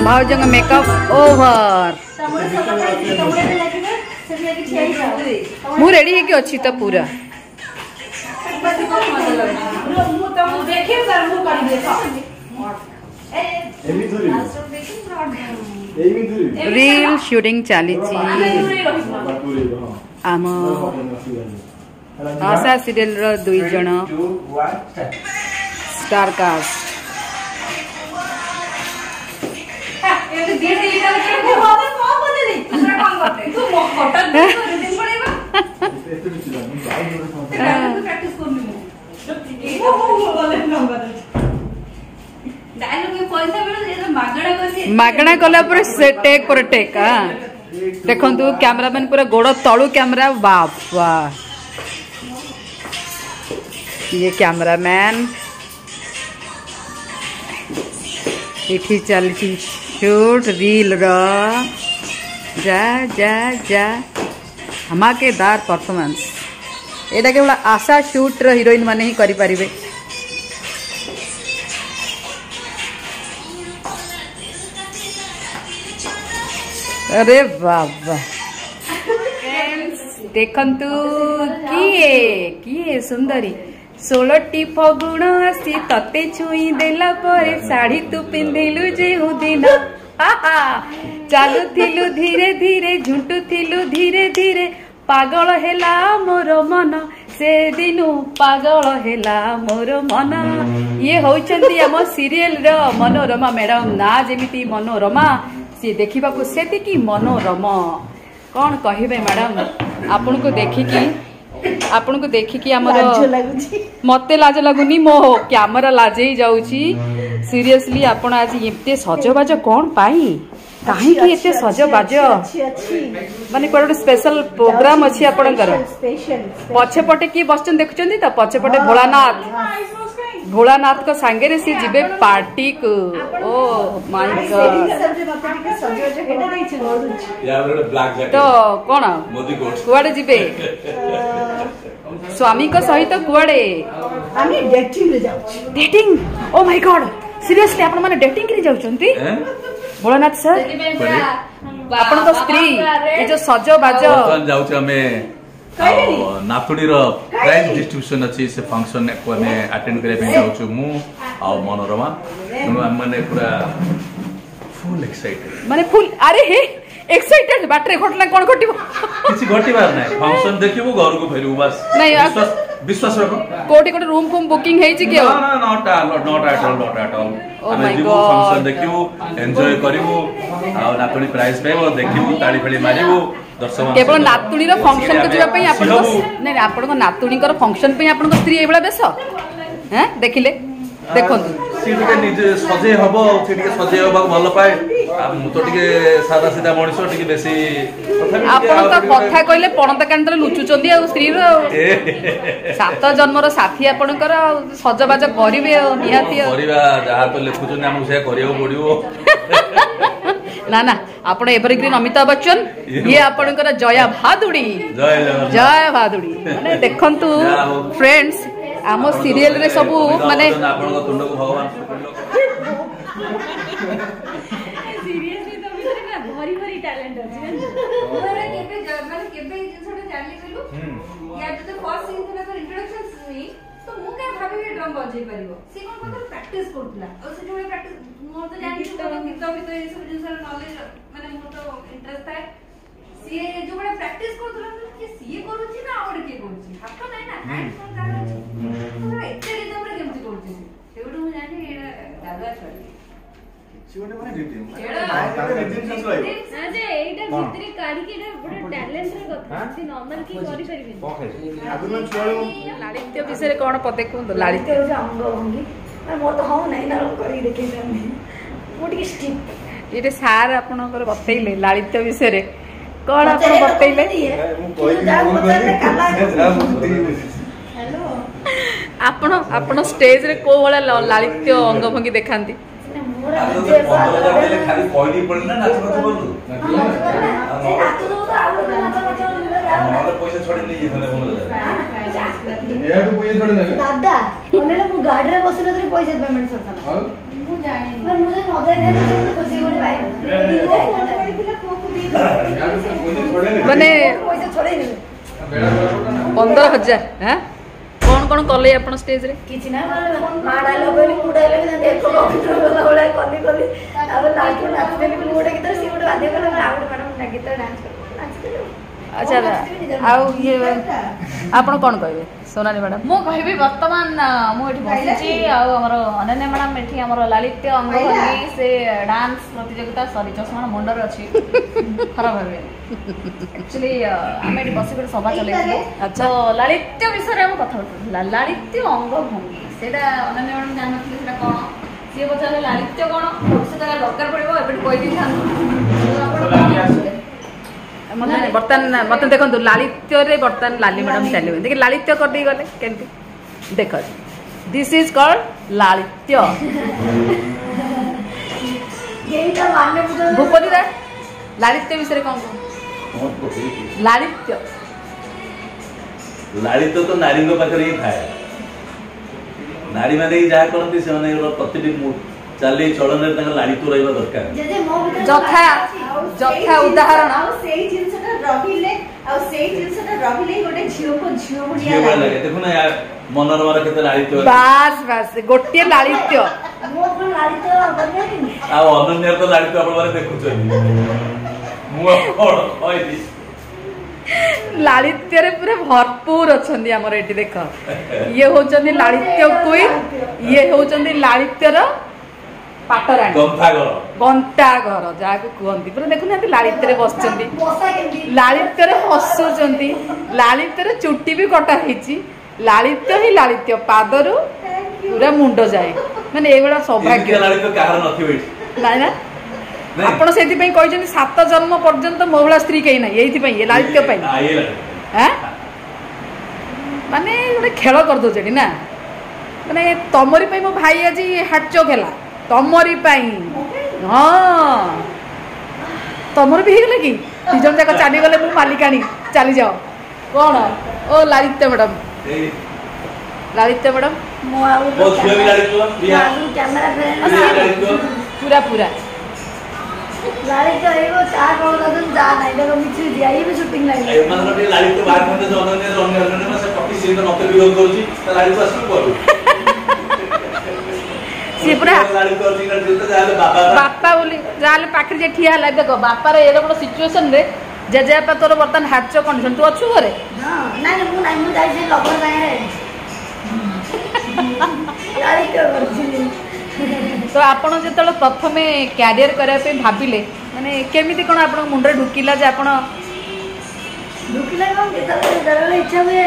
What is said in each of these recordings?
भाउजंग makeup over मु ready है कि अच्छी तो पूरा रील शूटिंग चली आम आशा सीरियल रो 2 जण स्टार कास्ट मागणा कला टेक पर टेक देखु कैमरामैन पूरा गोड़ तलु कैमरा बापा ये कैमरामैन इठी चलती शूट रील रा जा जा जा धमाकेदार परफॉर्मेंस एटा केवल आशा शूट रो हीरोइन माने ही करि परिबे। अरे बाबा देखंतु किए सुंदरी 16टी फगुण आसी तते छुई देला परे साड़ी तू पिंधिलु जेहु दिन चालुथिलु धीरे धीरे झुंटुथिलु धीरे धीरे पागल हेला मोर मन से दिनु पागल हेला मोर मन। ये होचंदी हम सीरियल रो मनोरमा मैडम ना जेमिति मनोरमा सी देखा से मनोरम कौन कहे मैडम आपन को देखिकी मते लाज लगुनी मो कैमरा लाजे जाऊची सीरियसली आपण आज एते सजबाज कौन पाई कहीं की एते सजबाज माने कोन स्पेशल प्रोग्राम अछि आपनकर पछे पटे की बसचन देखुचंदी त पछे पटे भोलानाथ को सांगे रे सी जिबे पार्टी को ओ माय गॉड तो कोन कुआडे जिबे स्वामी को सहित कुआडे आमी डेटिंग रे जाउछी dating oh my God seriously आपण माने डेटिंग रे जाउचंती भोलानाथ सर आपण तो स्त्री ए जो सजो बाजो जाउछी हमें नातुड़ी प्राइज डिस्ट्रीब्यूशन अच्छी से फंक्शन को अटेंड करने जाऊँ मु आ मनोरमा माने पूरा फुल एक्साइटेड माने फुल अरे हे एक्साइटेड बाटरे घटना कोन घटिबो किछि घटिबार नै फंक्शन देखिबो घर को फेरु बस नहीं विश्वास रखो कोटी कोटी रूम फूम बुकिंग हेछि के ना नॉट एट ऑल हमें जीवो फंक्शन देखिबो एन्जॉय करिवो आ नातुड़ी प्राइज पाइबो देखिबो ताली फेली मारिबो केवल नातुणी फंक्शन को जावाई नहीं आपण नातुणी फंक्शन पे आपण स्त्री ये बेस हैं देखिले देखो सजे हम सजे भल पाए तो सादा सीधा मनीष बेसी कथा कहले पणता कांड लुचुचंदी आ स्त्री सात जन्मर साथी आपणकर सजबाज करिवे निहाती जहाँ तो लिखुचंदी हमको से करियो पड़ियो ना ना आपण एवरग्रीन अमिताभ बच्चन ये आपणकर जया भादुड़ी माने देखंतु फ्रेंड्स आम सीरियल रे सब माने आपणक तुंड को भगवान सीरियसली तो भीतर ना भरी भरी टैलेंट अछि ओरा केबे माने केबे जिनसटा जानि गेलु या तो फर्स्ट सीन थला तो इंट्रोडक्शन सुनी तो मु के भाबी ड्रम बजै परिबो से कोन कोन प्रैक्टिस करतला और से जोळे प्रैक्टिस मोर तो जानि तो गीत भी तो ये सब जिनसर नॉलेज माने मोर तो इंटरेस्ट है सीए जो बड़ा प्रैक्टिस करतला कि सीए करूची ना और के करूची हाथ नै ना हैंड कोन कार अछि तो एते गीत बड़ा केमति करूची सेउडू मु जानि एडा दादा छडी छिवने माने रिदिम ना जे एटा भितरी काढी के एटा बड़ा टैलेंट रे कथा सी नॉर्मल की करि परिबिन आगु न छुआलो लालित्य विषय कोन पते को लालित्य अंग भंगी मोर तो हाउ नै ना करी देखे जाने ये सार आपनकर बतैले लालित्य विषय रे कौन आप बतैले आपण आपण स्टेज रे को वाला लालित्य अंग भंगी देखांती दादा गाड़ी में बस पैसा पेमेंट माने 15,000 हैं कौन कौन कले आपण स्टेज रे किछि ना माडा लगेली मुडा लगेली देखो कंप्यूटर वाला वाला कली कली अब लास्ट में नाच देली मुडा की तरह सी मुडा बाध्य कर आउट मैडम गीत डांस कर अच्छा आउ ये आपण कौन कहबे सोनाली मैडम मु कहबी वर्तमान मु एठी बसिची आ हमर अनन्या मैडम एठी हमर लालित्य अंग भंगी से डांस प्रतियोगिता सरी चश्मा मुंडर अछि खराब होबे एक्चुअली हम एठी बसी कर सभा चले छी अच्छा तो लालित्य विषय रे हम कथा होत लालित्य अंग भंगी सेटा अनन्या मैडम जान नथि सेटा कोन से बचाले लालित्य कोन सेटा दरकार पड़िबो एबे कोइ दिन थान मने बर्तन मत देखो लालित्य रे बर्तन लाली मैडम चले देखि लालित्य कर दी गले केंती देखो दिस इज कॉल्ड लालित्य येटा माने बुझो भूपति दा लालित्य विषय रे कोन लालित्य लालित्य तो नारी को पाखरे ही थाए नारी माने जा करती से माने प्रतिदिन चाली चलन रे लालित्य रहबा दरकार जथा जथा उदाहरण सेही जिंसटा रहिले आ सेही जिंसटा रहिले गोटे झियो को झियो बुढिया लागे देखो ना यार मनोरमा रे केते लालित्य बस बस गोटे लालित्य मो को लालित्य बनियानी आ अनन्या तो लालित्य आपण माने देखुछ मु कोन होइदी लालित्य रे पूरा भरपूर अछंदी हमर एठी देख ये होचंदी लालित्य क्वीन ये होचंदी लालित्य रो पाटराणी गंता घर जहाँ कहती पूरा देखुना लालित्य रे बसचंदी लालित्य रे हसुचंदी लालित्य रे चुट्टी भी कटा हिची लालित्य ही लालित्य पादरू पूरा मुंड जाए माने एबेला सौभाग्य लालित्य काहर नथि ना ना आपण सेति पई कहजनी 7 जन्म पर्यंत महिला स्त्री कहीं ना एथि पई ये लालित्य पई हैं माने गोटे खेल कर दो जेडी ना माने तमरी पई मो भाई आज हाट चोक हैला तमरी पाई हाँ तमर भी ହେଇଗଲା କି तीजन जाक चली गले मु मालिकाणी चली जाओ कौन ओ लालित्य मैडम मो आउ ओ झियो भी लालित्य प्रिया कैमरा फ्रेंड पूरा पूरा लालित्य एगो चा कहलदन जा नाही देखो मिछि दिया ये भी शूटिंग लाइन ए मतलब भी लालित्य बाहर खंडे जनने रंग में से पक्की सीन नते विरोध करूची त लालित्य असु करू सी पूरा बापा बोली जाले पाखरे जे ठिया हला देखो बापा रे एडो बड़ सिचुएशन रे जेजे आपा तोर बर्तन हाथ चो कंडीशन तू अछु घरे हां नाही मु जाई जे लवर गाय रे लालित्य करछि तो आपण जेतल प्रथमे कैरियर करे पे भाबिले माने केमिति कोन आपण मुंडे ढुकिला जे आपण ढुकिला कोन केतले इच्छा हुए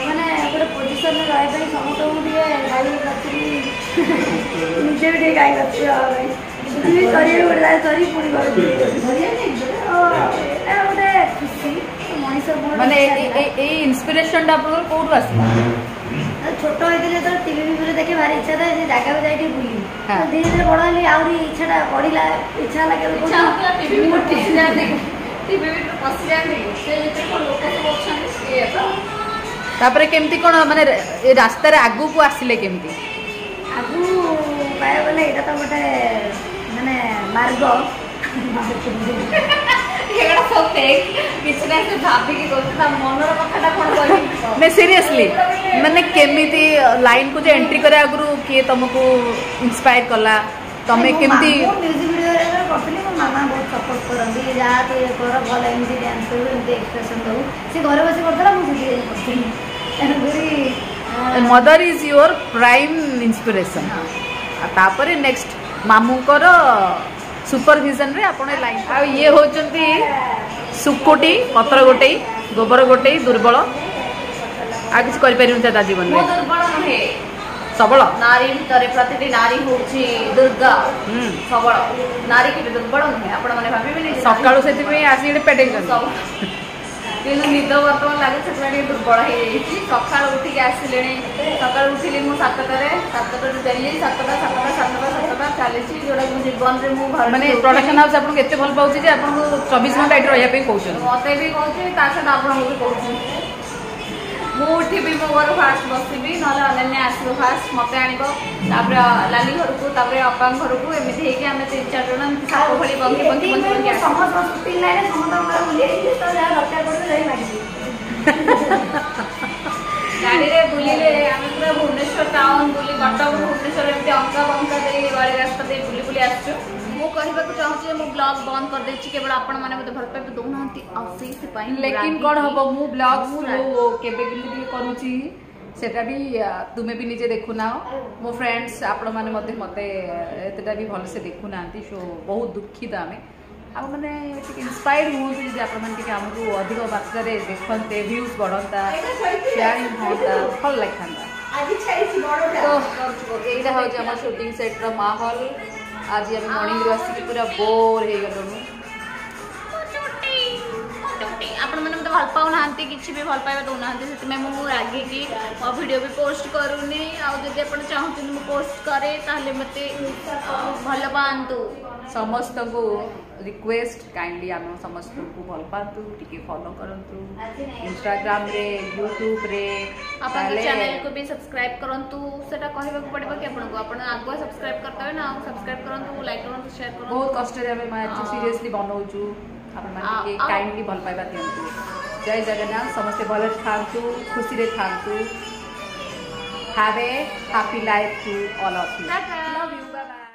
माने गोटे पोजिशन में रहे पे समस्त को दिए गाड़ी करछि निजे भी गाय करछि भी करिए गोटे सरी पुरी कर बढ़िया नहीं ए गोटे खुशी मनीष माने ए इंस्पिरेशन आपण कोड आसी छोट होइले तो टीवी रे देखे भारी इच्छा था जे जागा पे जाई बुली धीरे धीरे बड़ हली आउरी इच्छाटा पड़िला इच्छा लागे टीवी में टीवी जाने टीवी में पसी जाने से जे को लोक सब अछन ए तो तापरे केमती कोन माने ए रास्ता रे आगु को आसिले केमती आगु पाए बोले एटा तो गोटे माने मार्ग एगड़ा सब फेक किछना से भाभी की कोता मनर कथाटा कोन कहि मैं सीरियसली माने केमिति लाइन को जे एंट्री करे आगु के तुमको इंस्पायर कला तमे केमती म्यूजिक वीडियो रे करथली मो मामा बहुत सपोर्ट करंदी जा तू कर भल एमती डांस करू एमती एक्सप्रेशन दऊ से घर बसी करथला मु सीधी करथली एन गुरी mother is your prime inspiration तापरे नेक्स्ट मामू कर सुपरविजन रे आपण लाइन आ ये होचंती सुकोटी पत्र गोटे गोबर गोटे दुर्बल आ किछ करि परिउन ता जीवन रे दुर्बल नहे सबल नारी भितर प्रति नारी हूँ दुर्गा सबल नारी कि दुर्बल नुहे आपण मैंने भावी सका आसी पेटे निद बर्तमान लगे से दुर्बल हो सका उठिक आसिले सका उठिली मुझे 7 डेली 7 चली जोटा जीवन में माने प्रोडक्शन हाउस आपको एते भल पाउची जे आपको 24 घंटा एठी रहिया पे कहउछन मते भी कहउची ता सहित आपन भी कहउची मु उठिबी मो घर फास्ट बसिबी नले अनन्या आसबो फास्ट मते आनिबो तापर लाली घर को तापर अपा घर को एमिति हे कि हमें 3-4 जण साप भली बंकी बंकी बंकी समस्त शूटिंग लाइन समस्त घर उलिए तो जा रक्षा करते जाई मागी गाड़ी रे बुलिले आमे पूरा भुवनेश्वर टाउन बुली कटक भुवनेश्वर एमती अंका बंका दे वाली रास्ता दे बुली बुली आसछु मु कहबा को चाहूची मु ब्लॉग बंद कर देछि केवल आपण माने मते भल पाइबे दोनांती आसी से पाई लेकिन कोन हबो मु ब्लॉग केबे केबे करूची सेटा भी तुमे भी निजे देखु ना मो फ्रेंड्स आपण माने मते एतटा भी भल से देखु नांती सो बहुत दुखित आमे आप मैंने इंस्पायर हूँ जी आप हमको अधिक मात्रा देखते व्यूज बढ़ता शेयरिंग होता भल लगता तो यहाँ हूँ आम शूटिंग सेट्र माहौल आज आम मॉर्निंग रू आसिक पूरा बोर हो गलु आपण मैंने मत भल पाऊना किसी भी भल पाइबा दौना से मुझे रागिकी मो वीडियो भी पोस्ट करूनी आदि आप चाहते मुझे पोस्ट करे ताले मते भल पातु समस्त को रिक्वेस्ट काइंडली आम समस्त को भल पातु टिके फॉलो करंतु इंस्टाग्राम रे यूट्यूब रे अपन चैनल को भी सब्सक्राइब करंतु सेटा कहबा को पड़बा कि आपन को अपन आगुआ सब्सक्राइब करता है ना सब्सक्राइब करंतु लाइक करंतु शेयर करंतु बहुत कष्ट रे हमें सीरियसली बनाउछु अपन माने के काइंडली भल पाइबा दियंतु जय जगन्नाथ समस्त भल थांतु खुशी रे थांतु have a happy life to all of you love you bye bye